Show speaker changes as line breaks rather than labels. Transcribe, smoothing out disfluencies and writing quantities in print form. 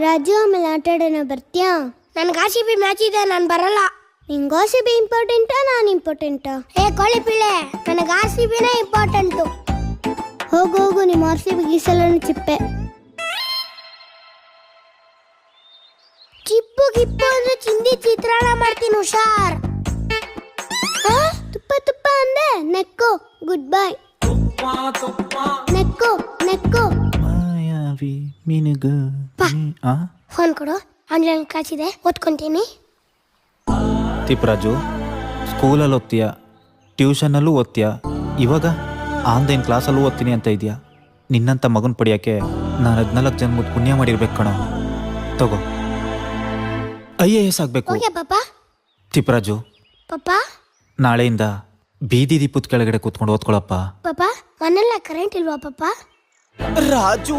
ರಾಜು ಆಮೇಲೆ ಆಟ ಆಡೋಣ ಬರ್ತೀಯಾ?
ನನ್ಗೆ RCB ಮ್ಯಾಚ್ ಇದೆ, ನಾನು ಬರಲ್ಲ.
ನಿಂಗೆ RCB ಇಂಪಾರ್ಟೆಂಟಾ ನಾನು ಇಂಪಾರ್ಟೆಂಟಾ?
ಏ ಕೋಳಿ ಪಿಳ್ಳೆ, ನನಗೆ RCBನೇ ಇಂಪಾರ್ಟೆಂಟು.
ಹೋಗು ನಿಮ್ಮ RCB ಈ ಸಲನು ಚಿಪ್ಪೆ.
ಚಿಪ್ಪು ಗಿಪ್ಪು ಅಂದ್ರೆ ಚಿಂದಿ ಚಿತ್ರಾನ್ನ ಮಾಡ್ತೀನಿ, ಹುಷಾರ್.
ತುಪ್ಪ ಅಂದೆ ನೆಕ್ಕೋ. Good bye. ನೆಕ್ಕೋ
ಮಾಯಾವಿ ಮಿನುಗು.
ಫೋನ್ ಕೊಡು, ಆನ್ಲೈನ್ ಕ್ಲಾಸ್ ಇದೆ, ಓದ್ಕೊಂತೀನಿ.
ತಿಪ್ಪರಾಜು, ಸ್ಕೂಲಲ್ಲಿ ಓದ್ತೀಯ, ಟ್ಯೂಷನಲ್ಲೂ ಓದ್ತೀಯ, ಇವಾಗ ಆನ್ಲೈನ್ ಕ್ಲಾಸಲ್ಲೂ ಓದ್ತೀನಿ ಅಂತ ಇದೆಯಾ? ನಿನ್ನಂಥ ಮಗನ ಪಡಿಯೋಕ್ಕೆ ನಾನು 14 ಜನ್ಮದ ಪುಣ್ಯ ಮಾಡಿರ್ಬೇಕು ಕಣೋ. ತಗೋ, IAS ಆಗಬೇಕು.
ಓಕೆ ಪಾಪ.
ತಿಪ್ಪರಾಜು,
ಪಾಪ
ನಾಳೆಯಿಂದ ಬೀದಿ ದೀಪದ ಕೆಳಗಡೆ ಕೂತ್ಕೊಂಡು ಓದ್ಕೊಳಪ್ಪ.
ಪಾಪ ಮನೆಲ್ಲ ಕರೆಂಟ್ ಇಲ್ವಾ ಪಾಪ?
ರಾಜು